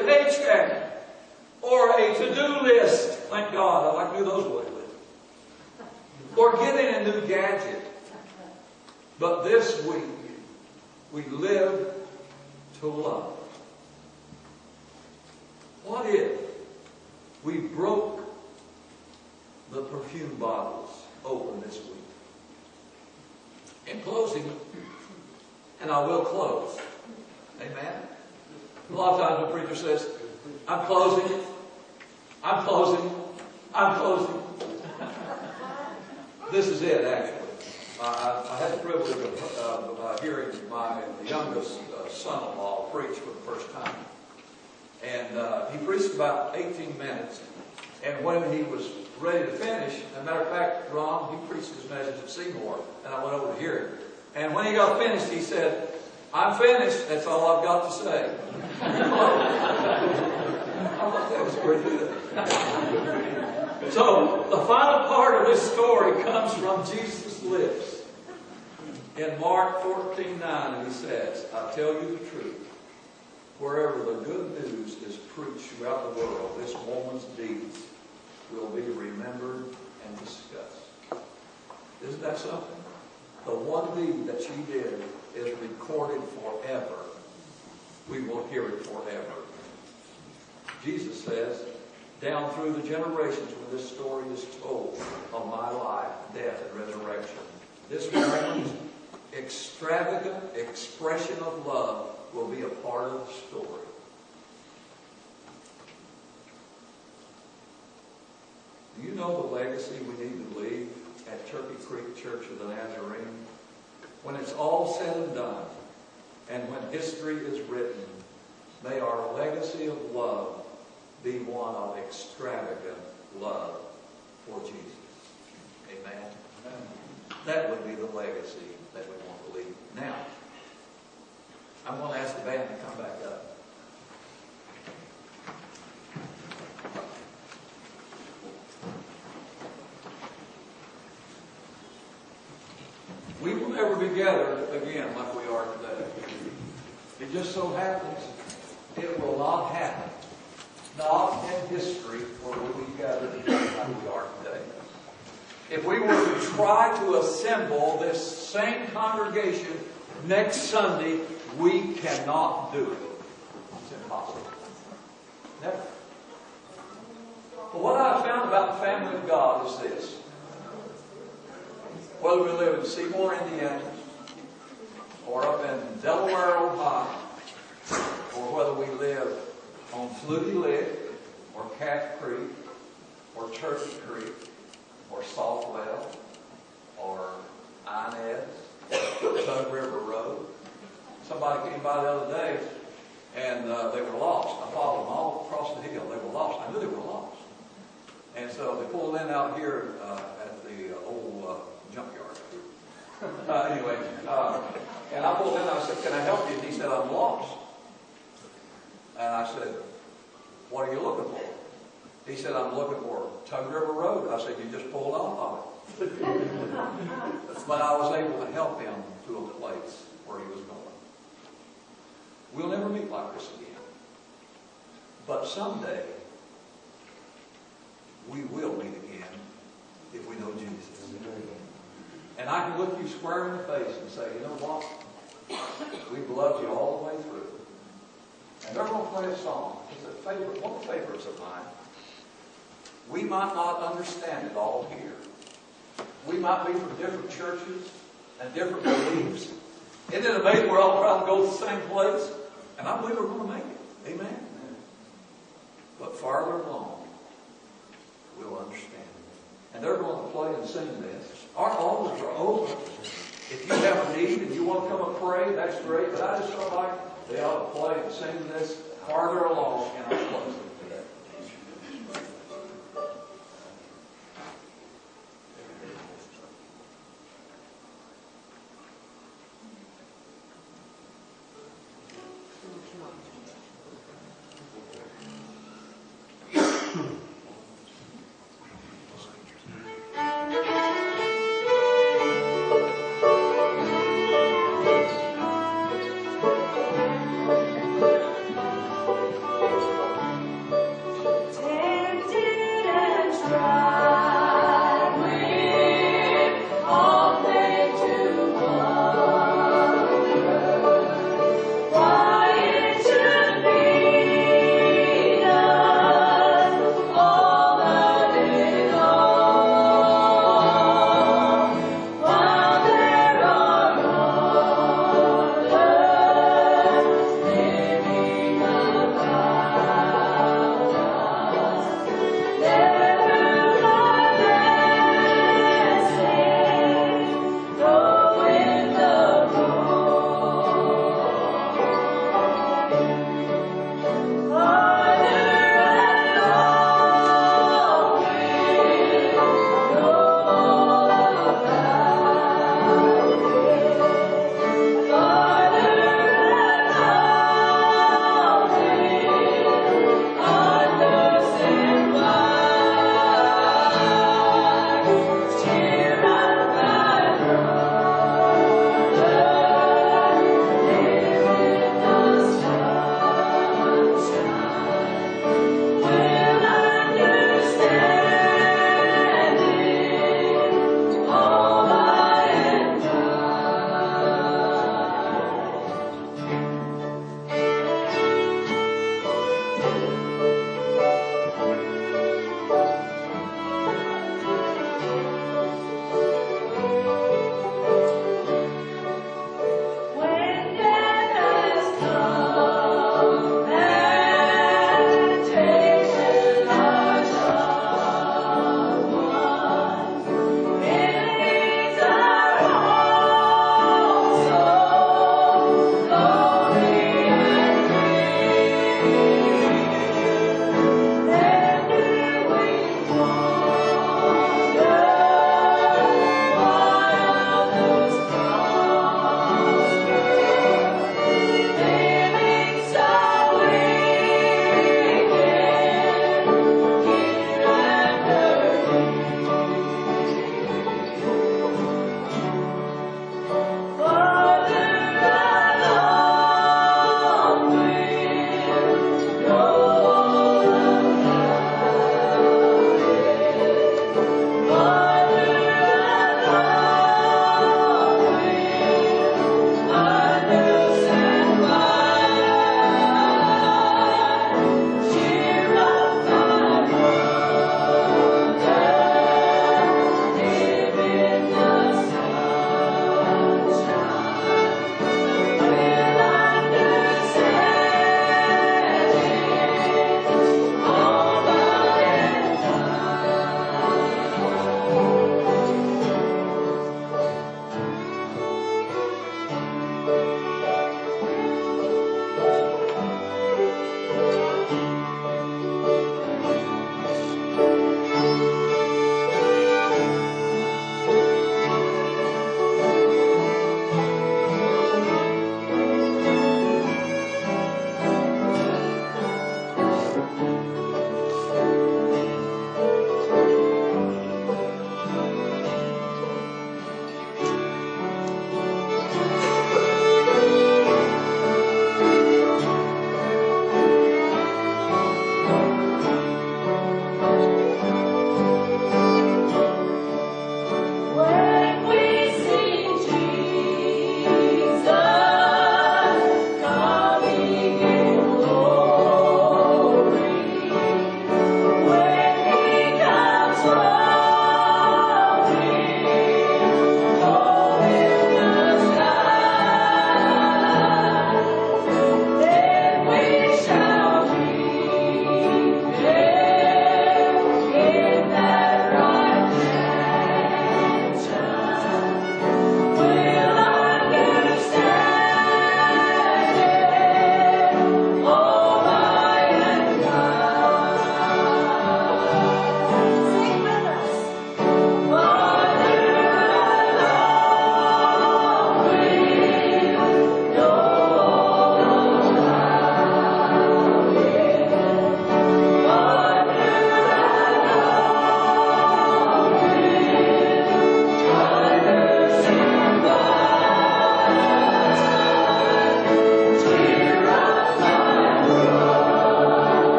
a paycheck or a to-do list. Thank God, I like to do those lately. Or getting a new gadget. But this week, we live to love. What if we broke the perfume bottles open this week? In closing, and I will close. Amen? A lot of times the preacher says, I'm closing, I'm closing, I'm closing. This is it, actually. I had the privilege of hearing my youngest son-in-law preach for the first time. And he preached about 18 minutes. And when he was ready to finish, as a matter of fact, Ron, he preached his message at Seymour, and I went over to hear him. And when he got finished, he said, I'm finished. That's all I've got to say. I thought that was pretty good. So, the final part of this story comes from Jesus' lips. In Mark 14:9, and he says, I tell you the truth. Wherever the good news is preached throughout the world, this woman's deeds will be remembered and discussed. Isn't that something? The one deed that she did is recorded forever. We will hear it forever. Jesus says, down through the generations when this story is told of my life, death, and resurrection, this woman's extravagant expression of love will be a part of the story. Do you know the legacy we need to leave at Turkey Creek Church of the Nazarene? When it's all said and done, and when history is written, may our legacy of love be one of extravagant love for Jesus. Amen? Amen. That would be the legacy that we want to leave. Now, I'm going to ask the band to come back up. We will never be gathered again like we are today. It just so happens it will not happen. Not in history where we'll be gathered again like we are today. If we were to try to assemble this same congregation next Sunday, we cannot do it. It's impossible. Never. But what I've found about the family of God is this. Whether we live in Seymour, Indiana, or up in Delaware, Ohio, or whether we live on Flutie Lick, or Calf Creek, or Turkey Creek, or Saltwell, or Inez, Tug River Road. Somebody came by the other day, and they were lost. I followed them all across the hill. They were lost. I knew they were lost. And so they pulled in out here at the old junkyard. Anyway, and I pulled in and I said, can I help you? And he said, I'm lost. And I said, what are you looking for? He said, I'm looking for Tug River Road. I said, you just pulled off of it. But I was able to help him to a place where he was going. We'll never meet like this again. But someday, we will meet again if we know Jesus. And I can look you square in the face and say, you know what? We've loved you all the way through. And they're going to play a song. It's a favorite, one of the favorites of mine. We might not understand it all here. We might be from different churches and different beliefs. Isn't it amazing we're all trying to go to the same place? And I believe we're going to make it. Amen? But farther along, we'll understand. And they're going to play and sing this. Our altars are open. If you have a need and you want to come and pray, that's great. But I just felt like they ought to play and sing this farther along in our closing today. Never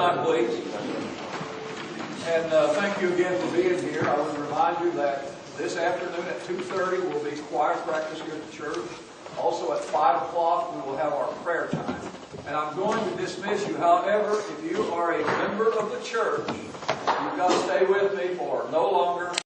time, please. And thank you again for being here. I would remind you that this afternoon at 2:30 will be choir practice here at the church. Also at 5 o'clock we will have our prayer time. And I'm going to dismiss you. However, if you are a member of the church, you've got to stay with me for no longer